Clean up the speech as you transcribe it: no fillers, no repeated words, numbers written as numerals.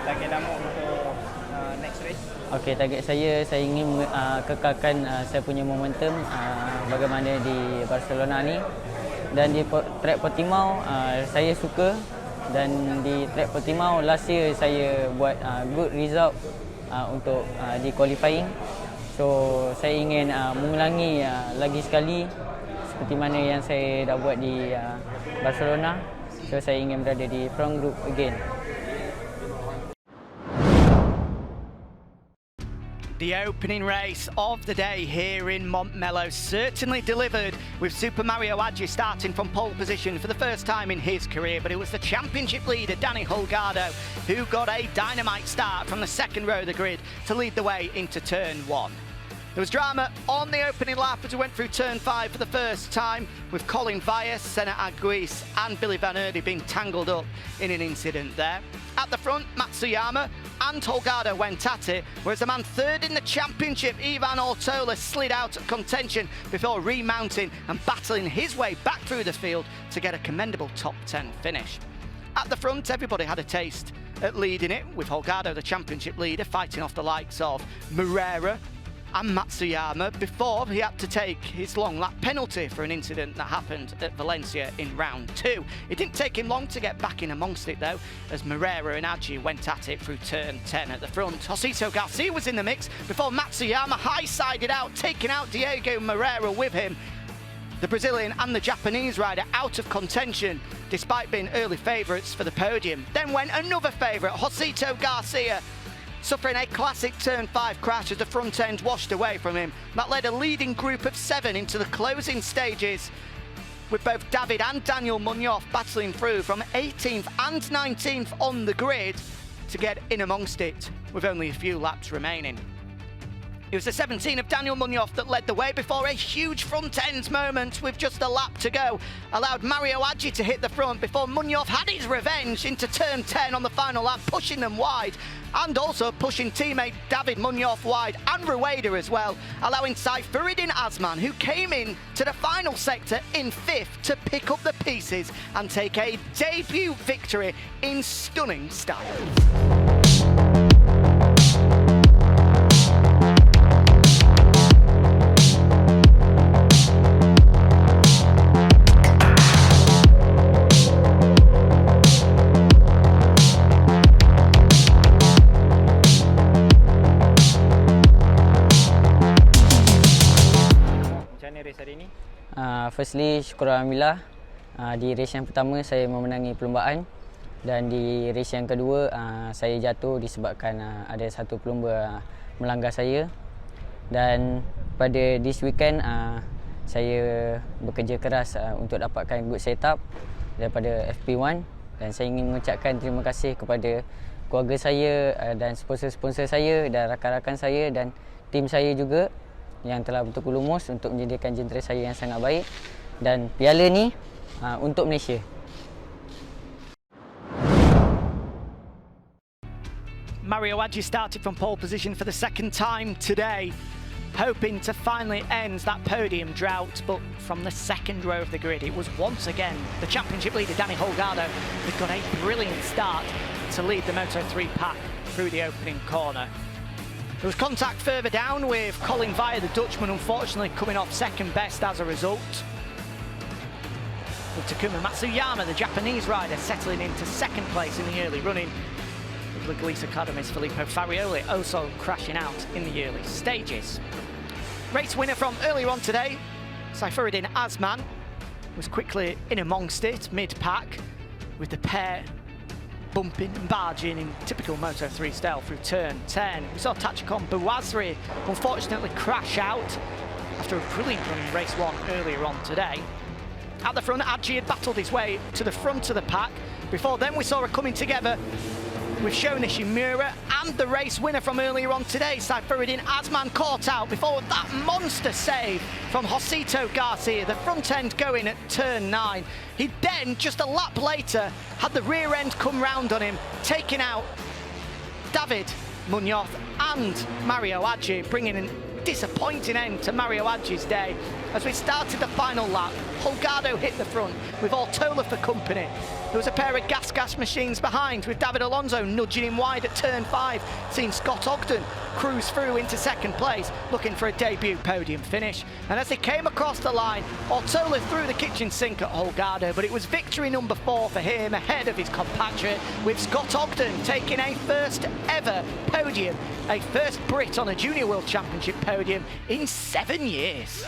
target Damok untuk next race? Okey, target saya ingin kekalkan saya punya momentum bagaimana di Barcelona ni. Dan di track Portimao saya suka, dan di track Portimao last year saya buat good result untuk di qualifying. So saya ingin mengulangi lagi sekali seperti mana yang saya dah buat di Barcelona. So saya ingin berada di front group again. The opening race of the day here in Montmello certainly delivered, with Super Mario Adji starting from pole position for the first time in his career, but it was the championship leader Danny Holgado who got a dynamite start from the second row of the grid to lead the way into turn 1. There was drama on the opening lap as we went through turn 5 for the first time, with Colin Vyas, Senna Aguis and Billy Van Erdy being tangled up in an incident there. At the front, Matsuyama and Holgado went at it, whereas the man third in the championship, Ivan Ortola, slid out of contention before remounting and battling his way back through the field to get a commendable top 10 finish. At the front, everybody had a taste at leading it, with Holgado, the championship leader, fighting off the likes of Moreira and Matsuyama before he had to take his long lap penalty for an incident that happened at Valencia in round 2. It didn't take him long to get back in amongst it though, as Moreira and Adji went at it through turn 10 at the front. Kazuto Garage was in the mix before Matsuyama high-sided out, taking out Diego Moreira with him. The Brazilian and the Japanese rider out of contention despite being early favourites for the podium. Then went another favourite, Kazuto Garcia, suffering a classic turn 5 crash as the front end washed away from him. That led a leading group of 7 into the closing stages, with both David and Daniel Munoz battling through from 18th and 19th on the grid to get in amongst it, with only a few laps remaining. It was the 17 of Daniel Munoz that led the way before a huge front end moment with just a lap to go allowed Mario Adji to hit the front before Munoz had his revenge into turn 10 on the final lap, pushing them wide and also pushing teammate David Munoz wide and Rueda as well, allowing Syarifuddin Azman, who came in to the final sector in 5th, to pick up the pieces and take a debut victory in stunning style. Firstly, syukur Alhamdulillah, di race yang pertama saya memenangi pelumbaan, dan di race yang kedua saya jatuh disebabkan ada satu pelumba melanggar saya. Dan pada this weekend saya bekerja keras untuk dapatkan good setup daripada FP1, dan saya ingin mengucapkan terima kasih kepada keluarga saya dan sponsor-sponsor saya dan rakan-rakan saya dan tim saya juga yang telah betul-betul lumus untuk menjadikan jentera saya yang sangat baik, dan piala ni untuk Malaysia. Mario Adji started from pole position for the second time today, hoping to finally end that podium drought, but from the second row of the grid it was once again the championship leader Danny Holgado that got a brilliant start to lead the Moto3 pack through the opening corner. There was contact further down with Colin Vyas, the Dutchman, unfortunately coming off second best as a result, with Takuma Matsuyama, the Japanese rider, settling into second place in the early running, with Litar Academy's Filippo Farioli also crashing out in the early stages. Race winner from earlier on today, Syarifuddin Azman, was quickly in amongst it mid-pack, with the pair bumping and barging in typical Moto3 style through turn 10. We saw Tachikon Bouazri unfortunately crash out after a brilliant run in race 1 earlier on today. At the front, Adji had battled his way to the front of the pack. Before then, we saw her coming together with Sho Nishimura and the race winner from earlier on today, Syarifuddin Azman, caught out before that monster save from Kazuto Garage, the front end going at turn 9. He then, just a lap later, had the rear end come round on him, taking out David Munoz and Mario Adji, bringing a disappointing end to Mario Adji's day. As we started the final lap, Holgado hit the front with Ortola for company. There was a pair of gas machines behind, with David Alonso nudging him wide at turn 5, seeing Scott Ogden cruise through into second place, looking for a debut podium finish. And as they came across the line, Ortola threw the kitchen sink at Holgado, but it was victory number 4 for him, ahead of his compatriot, with Scott Ogden taking a first ever podium, a first Brit on a Junior World Championship podium in 7 years.